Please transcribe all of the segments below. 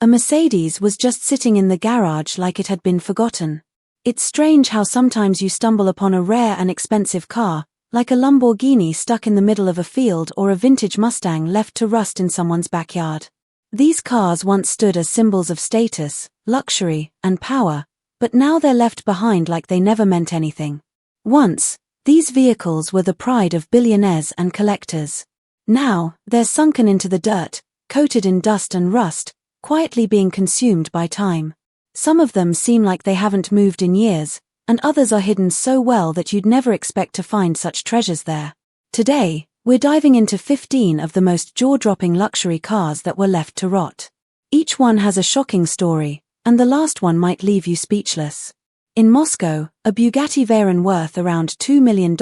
A Mercedes was just sitting in the garage like it had been forgotten. It's strange how sometimes you stumble upon a rare and expensive car, like a Lamborghini stuck in the middle of a field or a vintage Mustang left to rust in someone's backyard. These cars once stood as symbols of status, luxury, and power, but now they're left behind like they never meant anything. Once, these vehicles were the pride of billionaires and collectors. Now, they're sunken into the dirt, coated in dust and rust, quietly being consumed by time. Some of them seem like they haven't moved in years, and others are hidden so well that you'd never expect to find such treasures there. Today, we're diving into 15 of the most jaw-dropping luxury cars that were left to rot. Each one has a shocking story, and the last one might leave you speechless. In Moscow, a Bugatti Veyron worth around $2 million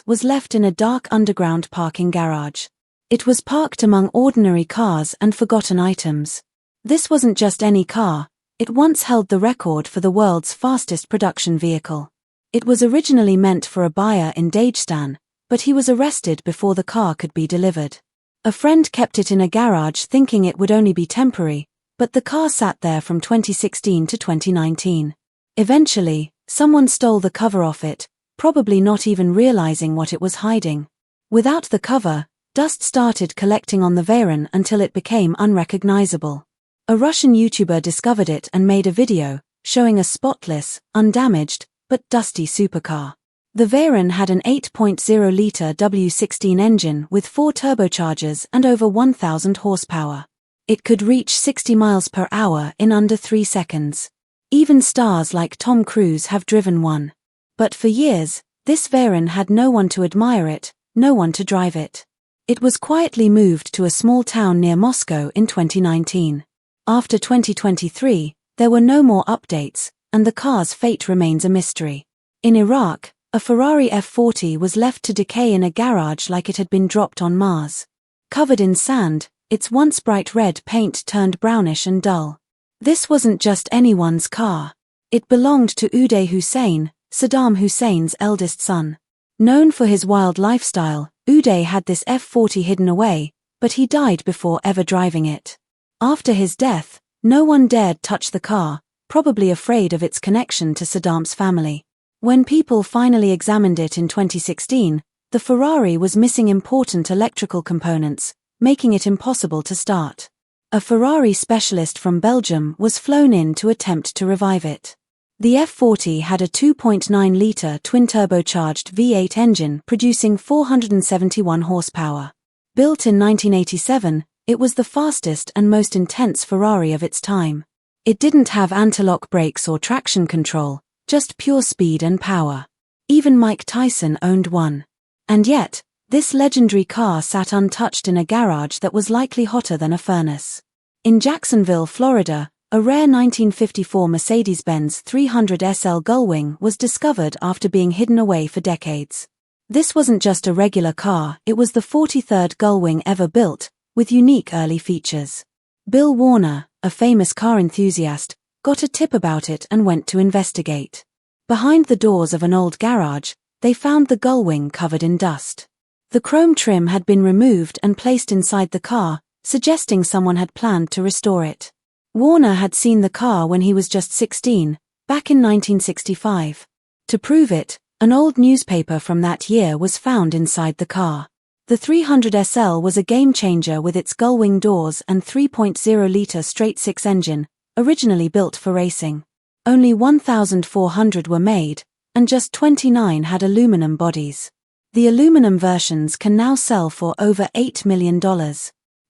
was left in a dark underground parking garage. It was parked among ordinary cars and forgotten items. This wasn't just any car, it once held the record for the world's fastest production vehicle. It was originally meant for a buyer in Dagestan, but he was arrested before the car could be delivered. A friend kept it in a garage thinking it would only be temporary, but the car sat there from 2016 to 2019. Eventually, someone stole the cover off it, probably not even realizing what it was hiding. Without the cover, dust started collecting on the Veyron until it became unrecognizable. A Russian YouTuber discovered it and made a video, showing a spotless, undamaged, but dusty supercar. The Veyron had an 8.0-liter W16 engine with 4 turbochargers and over 1,000 horsepower. It could reach 60 miles per hour in under 3 seconds. Even stars like Tom Cruise have driven one. But for years, this Veyron had no one to admire it, no one to drive it. It was quietly moved to a small town near Moscow in 2019. After 2023, there were no more updates, and the car's fate remains a mystery. In Iraq, a Ferrari F40 was left to decay in a garage like it had been dropped on Mars. Covered in sand, its once bright red paint turned brownish and dull. This wasn't just anyone's car. It belonged to Uday Hussein, Saddam Hussein's eldest son. Known for his wild lifestyle, Uday had this F40 hidden away, but he died before ever driving it. After his death, no one dared touch the car, probably afraid of its connection to Saddam's family. When people finally examined it in 2016, the Ferrari was missing important electrical components, making it impossible to start. A Ferrari specialist from Belgium was flown in to attempt to revive it. The F40 had a 2.9-liter twin-turbocharged V8 engine producing 471 horsepower. Built in 1987, it was the fastest and most intense Ferrari of its time. It didn't have anti-lock brakes or traction control, just pure speed and power. Even Mike Tyson owned one. And yet, this legendary car sat untouched in a garage that was likely hotter than a furnace. In Jacksonville, Florida, a rare 1954 Mercedes-Benz 300 SL Gullwing was discovered after being hidden away for decades. This wasn't just a regular car, it was the 43rd Gullwing ever built, with unique early features. Bill Warner, a famous car enthusiast, got a tip about it and went to investigate. Behind the doors of an old garage, they found the Gullwing covered in dust. The chrome trim had been removed and placed inside the car, suggesting someone had planned to restore it. Warner had seen the car when he was just 16, back in 1965. To prove it, an old newspaper from that year was found inside the car. The 300 SL was a game-changer with its gullwing doors and 3.0-liter straight-six engine, originally built for racing. Only 1,400 were made, and just 29 had aluminum bodies. The aluminum versions can now sell for over $8 million.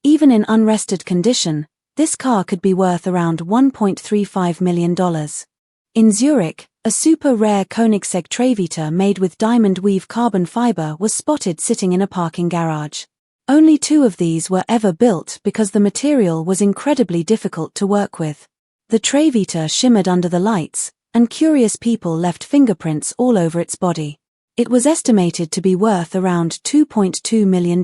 Even in unrested condition, this car could be worth around $1.35 million. In Zurich, a super-rare Koenigsegg Trevita made with diamond-weave carbon fiber was spotted sitting in a parking garage. Only 2 of these were ever built because the material was incredibly difficult to work with. The Trevita shimmered under the lights, and curious people left fingerprints all over its body. It was estimated to be worth around $2.2 million.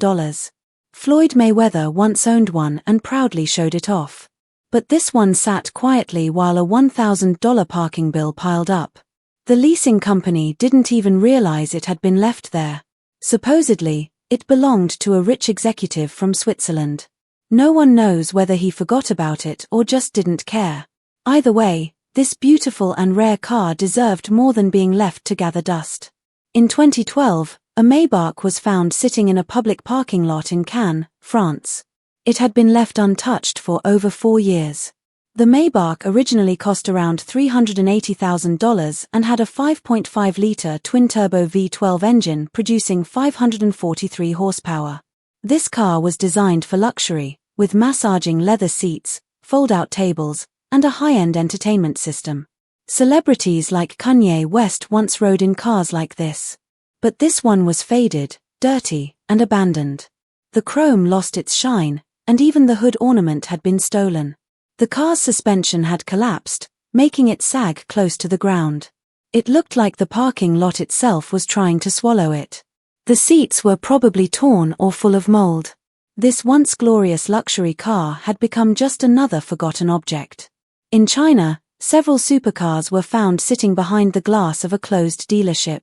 Floyd Mayweather once owned one and proudly showed it off. But this one sat quietly while a $1,000 parking bill piled up. The leasing company didn't even realize it had been left there. Supposedly, it belonged to a rich executive from Switzerland. No one knows whether he forgot about it or just didn't care. Either way, this beautiful and rare car deserved more than being left to gather dust. In 2012, a Maybach was found sitting in a public parking lot in Cannes, France. It had been left untouched for over 4 years. The Maybach originally cost around $380,000 and had a 5.5-litre twin-turbo V12 engine producing 543 horsepower. This car was designed for luxury, with massaging leather seats, fold-out tables, and a high-end entertainment system. Celebrities like Kanye West once rode in cars like this. But this one was faded, dirty, and abandoned. The chrome lost its shine, and even the hood ornament had been stolen. The car's suspension had collapsed, making it sag close to the ground. It looked like the parking lot itself was trying to swallow it. The seats were probably torn or full of mold. This once glorious luxury car had become just another forgotten object. In China, several supercars were found sitting behind the glass of a closed dealership.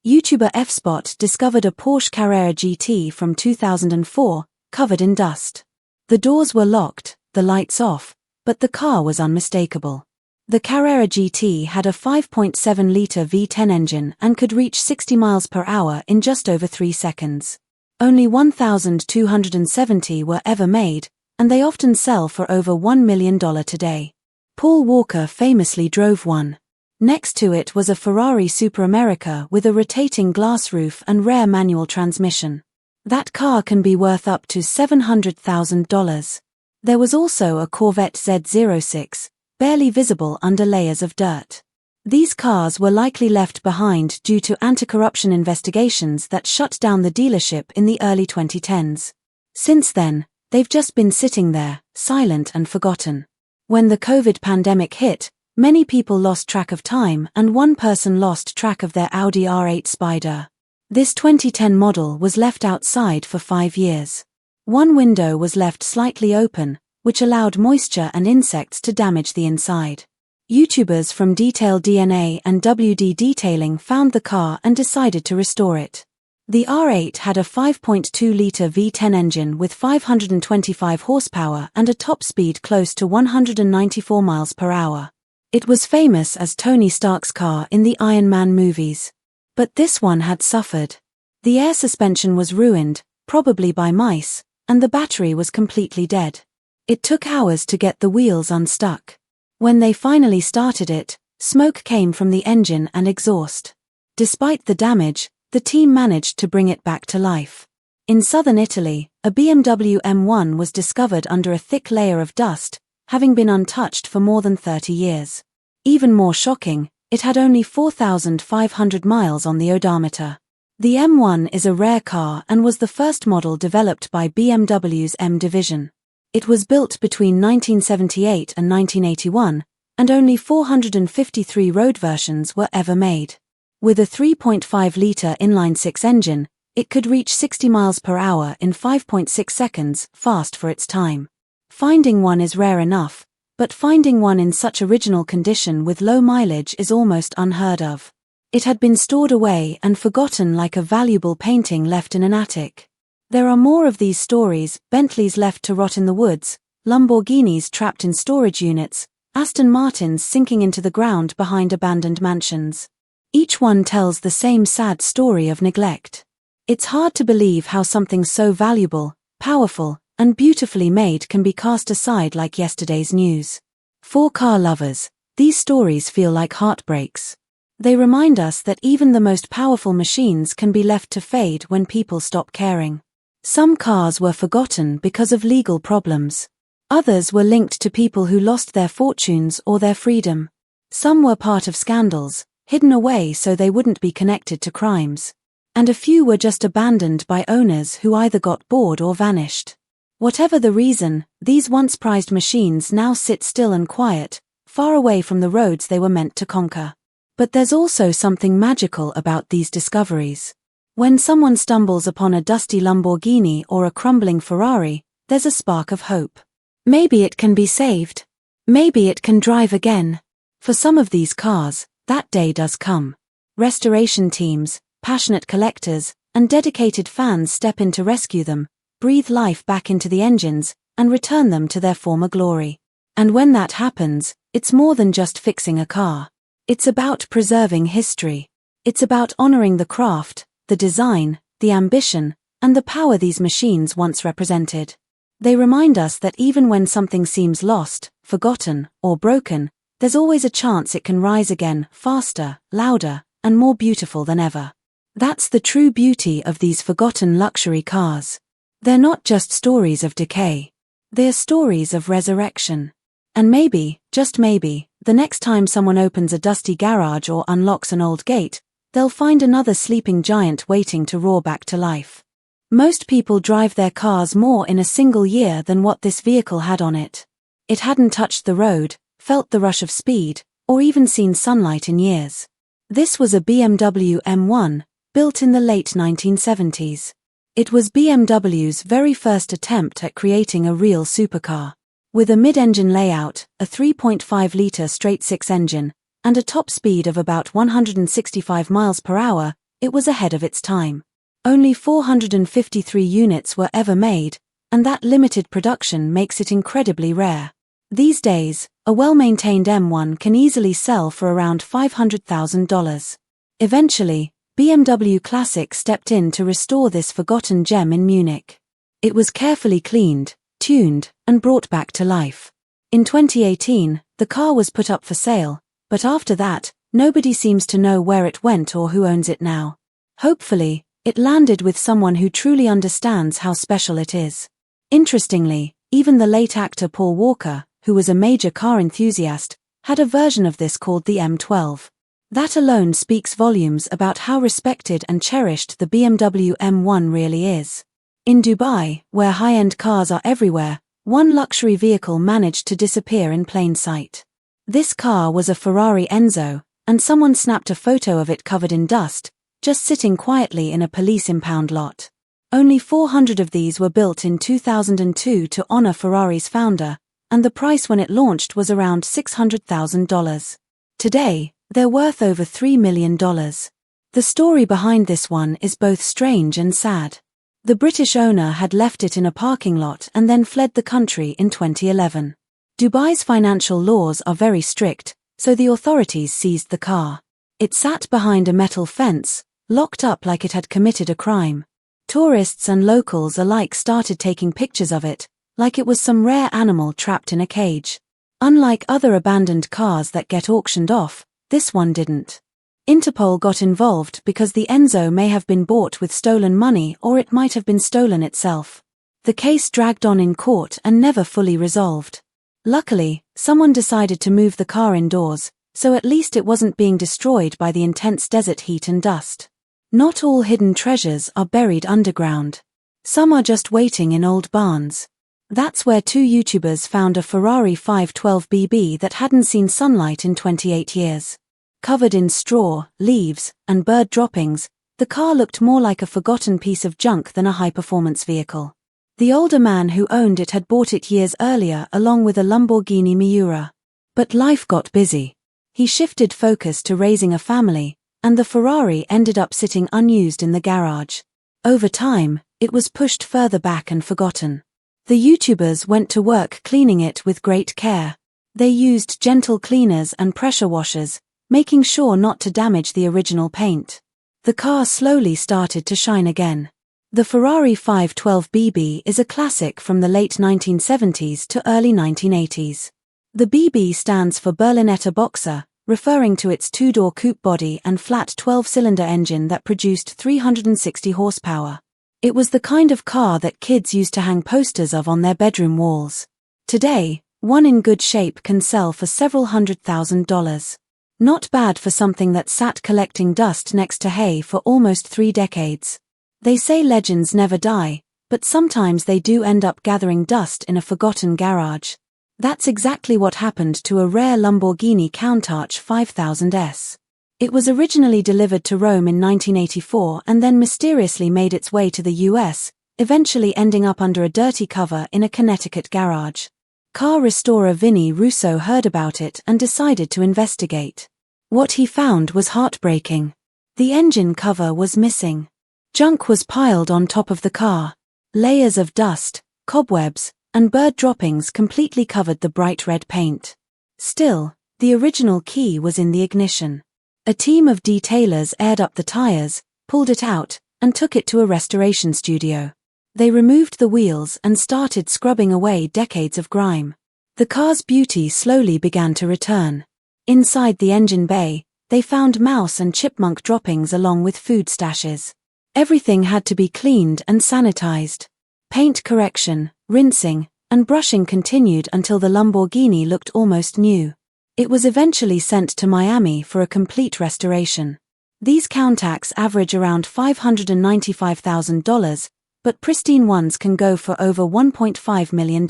YouTuber F-Spot discovered a Porsche Carrera GT from 2004, covered in dust. The doors were locked, the lights off, but the car was unmistakable. The Carrera GT had a 5.7-litre V10 engine and could reach 60 miles per hour in just over 3 seconds. Only 1,270 were ever made, and they often sell for over $1 million today. Paul Walker famously drove one. Next to it was a Ferrari Super America with a rotating glass roof and rare manual transmission. That car can be worth up to $700,000. There was also a Corvette Z06, barely visible under layers of dirt. These cars were likely left behind due to anti-corruption investigations that shut down the dealership in the early 2010s. Since then, they've just been sitting there, silent and forgotten. When the COVID pandemic hit, many people lost track of time and one person lost track of their Audi R8 Spider. This 2010 model was left outside for 5 years. One window was left slightly open, which allowed moisture and insects to damage the inside. YouTubers from Detail DNA and WD Detailing found the car and decided to restore it. The R8 had a 5.2-litre V10 engine with 525 horsepower and a top speed close to 194 miles per hour. It was famous as Tony Stark's car in the Iron Man movies. But this one had suffered. The air suspension was ruined, probably by mice, and the battery was completely dead. It took hours to get the wheels unstuck. When they finally started it, smoke came from the engine and exhaust. Despite the damage, the team managed to bring it back to life. In southern Italy, a BMW M1 was discovered under a thick layer of dust, having been untouched for more than 30 years. Even more shocking, it had only 4,500 miles on the odometer. The M1 is a rare car and was the first model developed by BMW's M division. It was built between 1978 and 1981, and only 453 road versions were ever made. With a 3.5-litre inline-six engine, it could reach 60 miles per hour in 5.6 seconds, fast for its time. Finding one is rare enough, but finding one in such original condition with low mileage is almost unheard of. It had been stored away and forgotten like a valuable painting left in an attic. There are more of these stories: Bentleys left to rot in the woods, Lamborghinis trapped in storage units, Aston Martins sinking into the ground behind abandoned mansions. Each one tells the same sad story of neglect. It's hard to believe how something so valuable, powerful, and beautifully made can be cast aside like yesterday's news. For car lovers, these stories feel like heartbreaks. They remind us that even the most powerful machines can be left to fade when people stop caring. Some cars were forgotten because of legal problems. Others were linked to people who lost their fortunes or their freedom. Some were part of scandals, hidden away so they wouldn't be connected to crimes. And a few were just abandoned by owners who either got bored or vanished. Whatever the reason, these once prized machines now sit still and quiet, far away from the roads they were meant to conquer. But there's also something magical about these discoveries. When someone stumbles upon a dusty Lamborghini or a crumbling Ferrari, there's a spark of hope. Maybe it can be saved. Maybe it can drive again. For some of these cars, that day does come. Restoration teams, passionate collectors, and dedicated fans step in to rescue them, breathe life back into the engines, and return them to their former glory. And when that happens, it's more than just fixing a car. It's about preserving history. It's about honoring the craft, the design, the ambition, and the power these machines once represented. They remind us that even when something seems lost, forgotten, or broken, there's always a chance it can rise again, faster, louder, and more beautiful than ever. That's the true beauty of these forgotten luxury cars. They're not just stories of decay. They're stories of resurrection. And maybe, just maybe, the next time someone opens a dusty garage or unlocks an old gate, they'll find another sleeping giant waiting to roar back to life. Most people drive their cars more in a single year than what this vehicle had on it. It hadn't touched the road, felt the rush of speed, or even seen sunlight in years. This was a BMW M1, built in the late 1970s. It was BMW's very first attempt at creating a real supercar. With a mid-engine layout, a 3.5-litre straight-six engine, and a top speed of about 165 miles per hour, it was ahead of its time. Only 453 units were ever made, and that limited production makes it incredibly rare. These days, a well-maintained M1 can easily sell for around $500,000. Eventually, BMW Classic stepped in to restore this forgotten gem in Munich. It was carefully cleaned, tuned, and brought back to life. In 2018, the car was put up for sale, but after that, nobody seems to know where it went or who owns it now. Hopefully, it landed with someone who truly understands how special it is. Interestingly, even the late actor Paul Walker, who was a major car enthusiast, had a version of this called the M12. That alone speaks volumes about how respected and cherished the BMW M1 really is. In Dubai, where high-end cars are everywhere, one luxury vehicle managed to disappear in plain sight. This car was a Ferrari Enzo, and someone snapped a photo of it covered in dust, just sitting quietly in a police impound lot. Only 400 of these were built in 2002 to honor Ferrari's founder, and the price when it launched was around $600,000. Today, they're worth over $3 million. The story behind this one is both strange and sad. The British owner had left it in a parking lot and then fled the country in 2011. Dubai's financial laws are very strict, so the authorities seized the car. It sat behind a metal fence, locked up like it had committed a crime. Tourists and locals alike started taking pictures of it, like it was some rare animal trapped in a cage. Unlike other abandoned cars that get auctioned off, this one didn't. Interpol got involved because the Enzo may have been bought with stolen money or it might have been stolen itself. The case dragged on in court and never fully resolved. Luckily, someone decided to move the car indoors, so at least it wasn't being destroyed by the intense desert heat and dust. Not all hidden treasures are buried underground. Some are just waiting in old barns. That's where two YouTubers found a Ferrari 512BB that hadn't seen sunlight in 28 years. Covered in straw, leaves, and bird droppings, the car looked more like a forgotten piece of junk than a high-performance vehicle. The older man who owned it had bought it years earlier along with a Lamborghini Miura. But life got busy. He shifted focus to raising a family, and the Ferrari ended up sitting unused in the garage. Over time, it was pushed further back and forgotten. The YouTubers went to work cleaning it with great care. They used gentle cleaners and pressure washers, making sure not to damage the original paint. The car slowly started to shine again. The Ferrari 512BB is a classic from the late 1970s to early 1980s. The BB stands for Berlinetta Boxer, referring to its two-door coupe body and flat 12-cylinder engine that produced 360 horsepower. It was the kind of car that kids used to hang posters of on their bedroom walls. Today, one in good shape can sell for several $100,000. Not bad for something that sat collecting dust next to hay for almost 3 decades. They say legends never die, but sometimes they do end up gathering dust in a forgotten garage. That's exactly what happened to a rare Lamborghini Countach 5000S. It was originally delivered to Rome in 1984 and then mysteriously made its way to the US, eventually ending up under a dirty cover in a Connecticut garage. Car restorer Vinnie Russo heard about it and decided to investigate. What he found was heartbreaking. The engine cover was missing. Junk was piled on top of the car. Layers of dust, cobwebs, and bird droppings completely covered the bright red paint. Still, the original key was in the ignition. A team of detailers aired up the tires, pulled it out, and took it to a restoration studio. They removed the wheels and started scrubbing away decades of grime. The car's beauty slowly began to return. Inside the engine bay, they found mouse and chipmunk droppings along with food stashes. Everything had to be cleaned and sanitized. Paint correction, rinsing, and brushing continued until the Lamborghini looked almost new. It was eventually sent to Miami for a complete restoration. These Countacs average around $595,000, but pristine ones can go for over $1.5 million.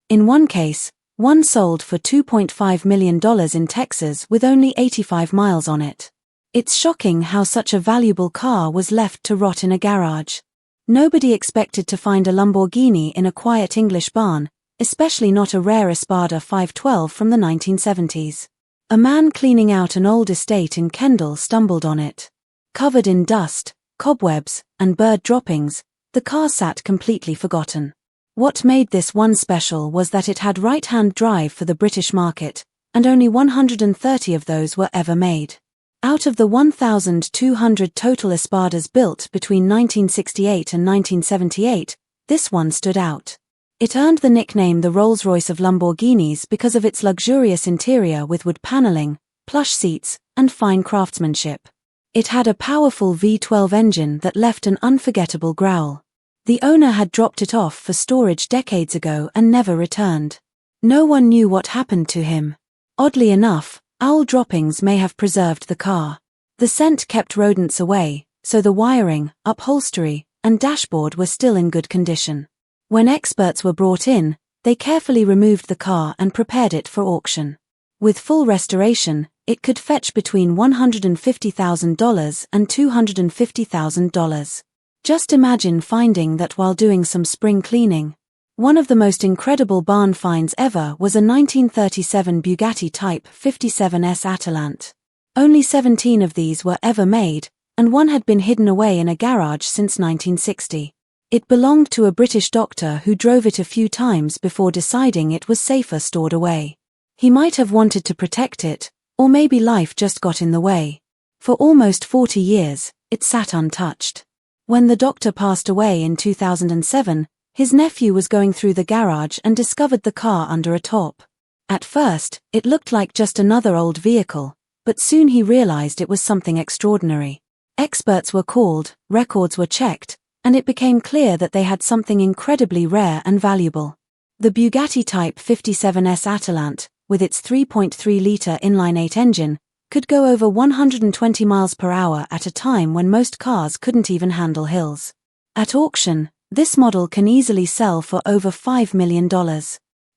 In one case, one sold for $2.5 million in Texas with only 85 miles on it. It's shocking how such a valuable car was left to rot in a garage. Nobody expected to find a Lamborghini in a quiet English barn, especially not a rare Espada 512 from the 1970s. A man cleaning out an old estate in Kendall stumbled on it. Covered in dust, cobwebs, and bird droppings, the car sat completely forgotten. What made this one special was that it had right-hand drive for the British market, and only 130 of those were ever made. Out of the 1,200 total Espadas built between 1968 and 1978, this one stood out. It earned the nickname the Rolls-Royce of Lamborghinis because of its luxurious interior with wood paneling, plush seats, and fine craftsmanship. It had a powerful V12 engine that left an unforgettable growl. The owner had dropped it off for storage decades ago and never returned. No one knew what happened to him. Oddly enough, owl droppings may have preserved the car. The scent kept rodents away, so the wiring, upholstery, and dashboard were still in good condition. When experts were brought in, they carefully removed the car and prepared it for auction. With full restoration, it could fetch between $150,000 and $250,000. Just imagine finding that while doing some spring cleaning. One of the most incredible barn finds ever was a 1937 Bugatti Type 57S Atalant. Only 17 of these were ever made, and one had been hidden away in a garage since 1960. It belonged to a British doctor who drove it a few times before deciding it was safer stored away. He might have wanted to protect it, or maybe life just got in the way. For almost 40 years, it sat untouched. When the doctor passed away in 2007, his nephew was going through the garage and discovered the car under a top. At first, it looked like just another old vehicle, but soon he realized it was something extraordinary. Experts were called, records were checked, and it became clear that they had something incredibly rare and valuable. The Bugatti Type 57S Atalant, with its 3.3-litre inline-8 engine, could go over 120 miles per hour at a time when most cars couldn't even handle hills. At auction, this model can easily sell for over $5 million.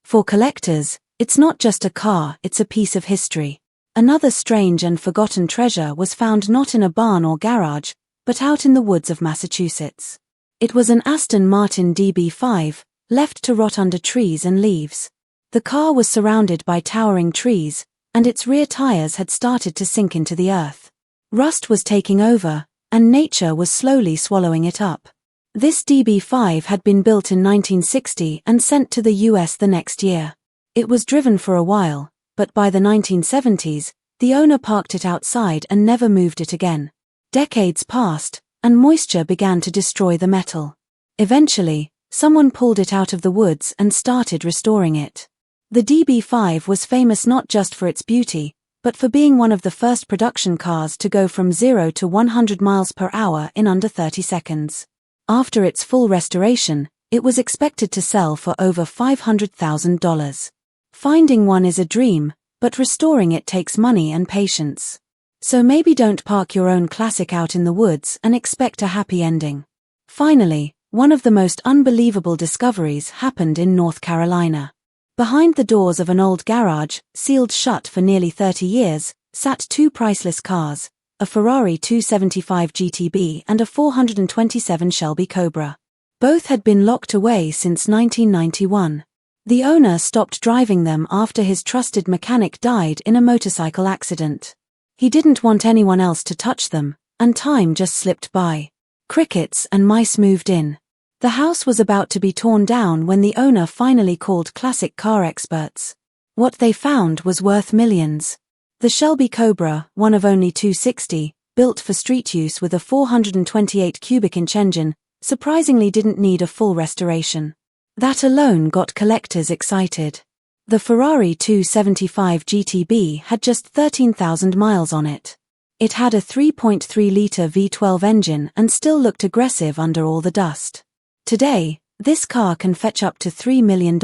For collectors, it's not just a car, it's a piece of history. Another strange and forgotten treasure was found not in a barn or garage, but out in the woods of Massachusetts. It was an Aston Martin DB5, left to rot under trees and leaves. The car was surrounded by towering trees, and its rear tires had started to sink into the earth. Rust was taking over, and nature was slowly swallowing it up. This DB5 had been built in 1960 and sent to the US the next year. It was driven for a while, but by the 1970s, the owner parked it outside and never moved it again. Decades passed, and moisture began to destroy the metal. Eventually, someone pulled it out of the woods and started restoring it. The DB5 was famous not just for its beauty, but for being one of the first production cars to go from 0 to 100 miles per hour in under 30 seconds. After its full restoration, it was expected to sell for over $500,000. Finding one is a dream, but restoring it takes money and patience. So maybe don't park your own classic out in the woods and expect a happy ending. Finally, one of the most unbelievable discoveries happened in North Carolina. Behind the doors of an old garage, sealed shut for nearly 30 years, sat two priceless cars, a Ferrari 275 GTB and a 427 Shelby Cobra. Both had been locked away since 1991. The owner stopped driving them after his trusted mechanic died in a motorcycle accident. He didn't want anyone else to touch them, and time just slipped by. Crickets and mice moved in. The house was about to be torn down when the owner finally called classic car experts. What they found was worth millions. The Shelby Cobra, one of only 260, built for street use with a 428 cubic inch engine, surprisingly didn't need a full restoration. That alone got collectors excited. The Ferrari 275 GTB had just 13,000 miles on it. It had a 3.3-litre V12 engine and still looked aggressive under all the dust. Today, this car can fetch up to $3 million.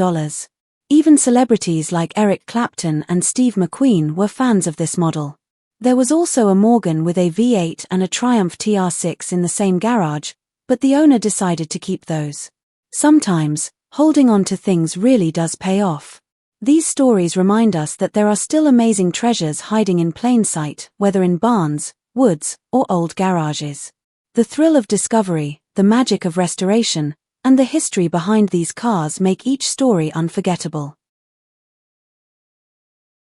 Even celebrities like Eric Clapton and Steve McQueen were fans of this model. There was also a Morgan with a V8 and a Triumph TR6 in the same garage, but the owner decided to keep those. Sometimes, holding on to things really does pay off. These stories remind us that there are still amazing treasures hiding in plain sight, whether in barns, woods, or old garages. The thrill of discovery, the magic of restoration, and the history behind these cars make each story unforgettable.